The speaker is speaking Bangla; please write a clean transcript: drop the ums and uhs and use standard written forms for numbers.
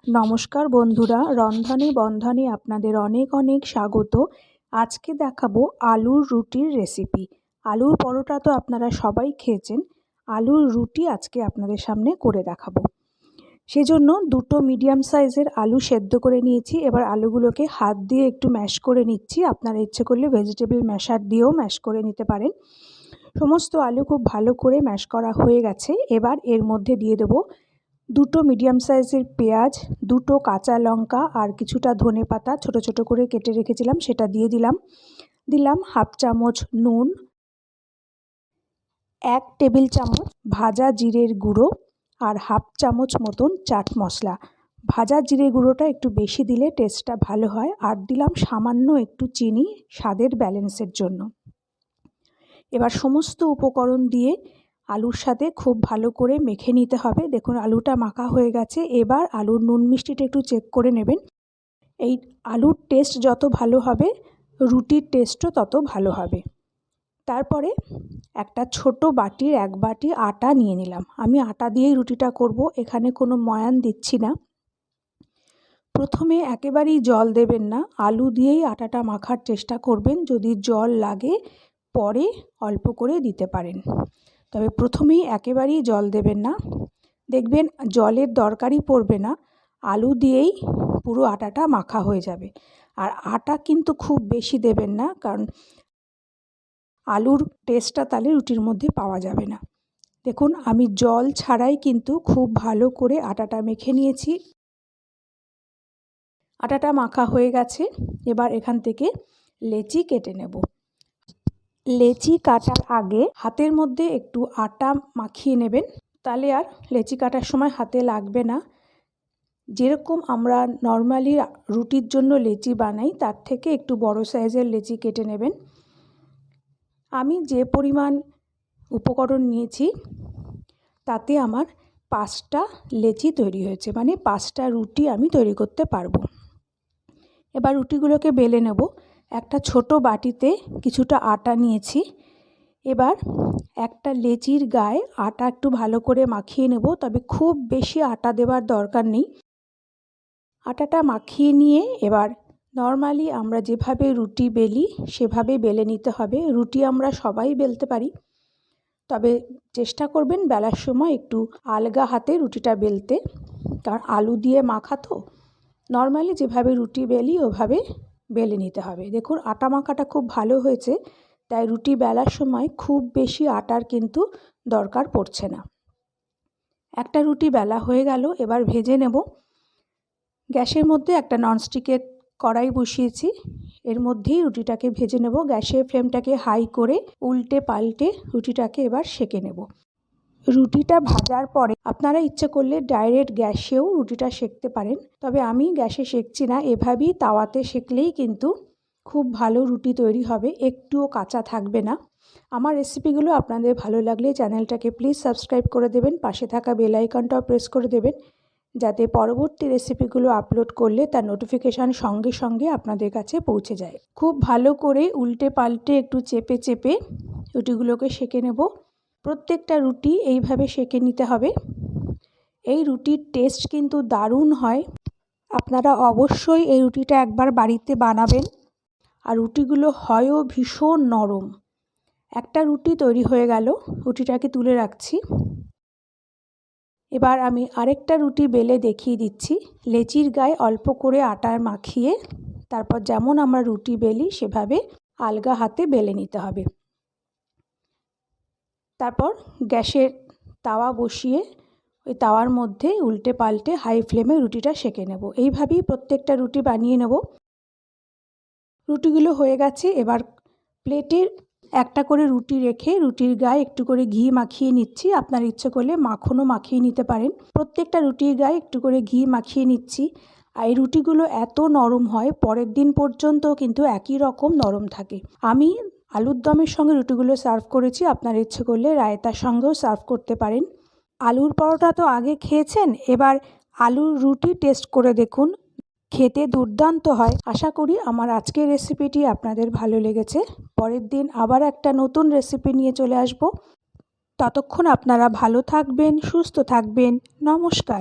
নমস্কার বন্ধুরা, রন্ধনে বন্ধনে আপনাদের অনেক অনেক স্বাগত। আজকে দেখাবো আলুর রুটির রেসিপি। আলুর পরোটা তো আপনারা সবাই খেয়েছেন, আলুর রুটি আজকে আপনাদের সামনে করে দেখাবো। সেজন্য দুটো মিডিয়াম সাইজের আলু সেদ্ধ করে নিয়েছি। এবার আলুগুলোকে হাত দিয়ে একটু ম্যাশ করে নিচ্ছি। আপনারা ইচ্ছে করলে ভেজিটেবল ম্যাশার দিয়েও ম্যাশ করে নিতে পারেন। সমস্ত আলু খুব ভালো করে ম্যাশ করা হয়ে গেছে। এবার এর মধ্যে দিয়ে দেবো দুটো মিডিয়াম সাইজের পেঁয়াজ, দুটো কাঁচা লঙ্কা আর কিছুটা ধনেপাতা ছোট ছোট করে কেটে রেখেছিলাম, সেটা দিয়ে দিলাম হাফ চামচ নুন, 1 টেবিল চামচ ভাজা জিরের গুঁড়ো আর হাফ চামচ মতন চাট মশলা। ভাজা জিরে গুঁড়োটা একটু বেশি দিলে টেস্টটা ভালো হয়। আর দিলাম সামান্য একটু চিনি স্বাদের ব্যালেন্সের জন্য। এবার সমস্ত উপকরণ দিয়ে আলুর সাথে খুব ভালো করে মেখে নিতে হবে। দেখুন আলুটা মাখা হয়ে গেছে। এবার আলুর নুন মিষ্টিটা একটু চেক করে নেবেন। এই আলুর টেস্ট যত ভালো হবে রুটির টেস্টও তত ভালো হবে। তারপরে একটা ছোট বাটির 1 বাটি আটা নিয়ে নিলাম। আমি আটা দিয়েই রুটিটা করব, এখানে কোনো ময়ান দিচ্ছি না। প্রথমে একেবারেই জল দেবেন না, আলু দিয়েই আটাটা মাখার চেষ্টা করবেন। যদি জল লাগে পরে অল্প করে দিতে পারেন, তবে প্রথমেই একেবারেই জল দেবেন না। দেখবেন জলের দরকারই পড়বে না, আলু দিয়েই পুরো আটাটা মাখা হয়ে যাবে। আর আটা কিন্তু খুব বেশি দেবেন না, কারণ আলুর টেস্টটা তাহলে রুটির মধ্যে পাওয়া যাবে না। দেখুন আমি জল ছাড়াই কিন্তু খুব ভালো করে আটাটা মেখে নিয়েছি। আটাটা মাখা হয়ে গেছে। এবার এখান থেকে লেচি কেটে নেব। লেচি কাটার আগে হাতের মধ্যে একটু আটা মাখিয়ে নেবেন, তাহলে আর লেচি কাটার সময় হাতে লাগবে না। যেরকম আমরা নর্মালি রুটির জন্য লেচি বানাই তার থেকে একটু বড় সাইজের লেচি কেটে নেবেন। আমি যে পরিমাণ উপকরণ নিয়েছি তাতে আমার 5টা লেচি তৈরি হয়েছে, মানে 5টা রুটি আমি তৈরি করতে পারবো। এবার রুটিগুলোকে বেলে নেব। একটা ছোট বাটিতে কিছুটা আটা নিয়েছি। এবার একটা লেচির গায়ে আটা একটু ভালো করে মাখিয়ে নেব, তবে খুব বেশি আটা দেওয়ার দরকার নেই। আটাটা মাখিয়ে নিয়ে এবার নর্মালি আমরা যেভাবে রুটি বেলি সেভাবে বেলে নিতে হবে। রুটি আমরা সবাই বেলতে পারি, তবে চেষ্টা করবেন বেলার সময় একটু আলগা হাতে রুটিটা বেলতে, কারণ আলু দিয়ে মাখা তো। নর্মালি যেভাবে রুটি বেলি ওভাবে বেলে নিতে হবে। দেখুন আটা মাখাটা খুব ভালো হয়েছে, তাই রুটি বেলার সময় খুব বেশি আটার কিন্তু দরকার পড়ছে না। একটা রুটি বেলা হয়ে গেল, এবার ভেজে নেব। গ্যাসের মধ্যে একটা ননস্টিকের কড়াই বসিয়েছি, এর মধ্যেই রুটিটাকে ভেজে নেব। গ্যাসের ফ্লেমটাকে হাই করে উল্টে পাল্টে রুটিটাকে এবার সেঁকে নেব। রুটিটা ভাজার পরে আপনারা ইচ্ছে করলে ডাইরেক্ট গ্যাসেও রুটিটা সেঁকতে পারেন, তবে আমি গ্যাসে সেঁকছি না। এভাবেই তাওয়াতে সেঁকলেই কিন্তু খুব ভালো রুটি তৈরি হবে, একটুও কাঁচা থাকবে না। আমার রেসিপিগুলো আপনাদের ভালো লাগলে চ্যানেলটাকে প্লিজ সাবস্ক্রাইব করে দেবেন, পাশে থাকা বেল আইকনটাও প্রেস করে দেবেন, যাতে পরবর্তী রেসিপিগুলো আপলোড করলে তার নোটিফিকেশান সঙ্গে সঙ্গে আপনাদের কাছে পৌঁছে যায়। খুব ভালো করে উল্টে পাল্টে একটু চেপে চেপে রুটিগুলোকে সেঁকে নেব। প্রত্যেকটা রুটি এইভাবে সেঁকে নিতে হবে। এই রুটির টেস্ট কিন্তু দারুণ হয়। আপনারা অবশ্যই এই রুটিটা একবার বাড়িতে বানাবেন। আর রুটিগুলো হয়ও ভীষণ নরম। একটা রুটি তৈরি হয়ে গেল, রুটিটাকে তুলে রাখছি। এবার আমি আরেকটা রুটি বেলে দেখিয়ে দিচ্ছি। লেচির গায়ে অল্প করে আটা মাখিয়ে তারপর যেমন আমরা রুটি বেলি সেভাবে আলগা হাতে বেলে নিতে হবে। তারপর গ্যাসের তাওয়া বসিয়ে ওই তাওয়ার মধ্যে উল্টে পাল্টে হাই ফ্লেমে রুটিটা সেঁকে নেব। এইভাবেই প্রত্যেকটা রুটি বানিয়ে নেব। রুটিগুলো হয়ে গেছে। এবার প্লেটে একটা করে রুটি রেখে রুটির গায়ে একটু করে ঘি মাখিয়ে নিচ্ছি। আপনার ইচ্ছে করলে মাখনও মাখিয়ে নিতে পারেন। প্রত্যেকটা রুটির গায়ে একটু করে ঘি মাখিয়ে নিচ্ছি। আর এই রুটিগুলো এত নরম হয় পরের দিন পর্যন্ত কিন্তু একই রকম নরম থাকে। আমি আলুর দমের সঙ্গে রুটিগুলো সার্ভ করেছি, আপনার ইচ্ছে করলে রায়তার সঙ্গেও সার্ভ করতে পারেন। আলুর পরোটা তো আগে খেয়েছেন, এবার আলুর রুটি টেস্ট করে দেখুন, খেতে দুর্দান্ত হয়। আশা করি আমার আজকের রেসিপিটি আপনাদের ভালো লেগেছে। পরের দিন আবার একটা নতুন রেসিপি নিয়ে চলে আসব। ততক্ষণ আপনারা ভালো থাকবেন, সুস্থ থাকবেন। নমস্কার।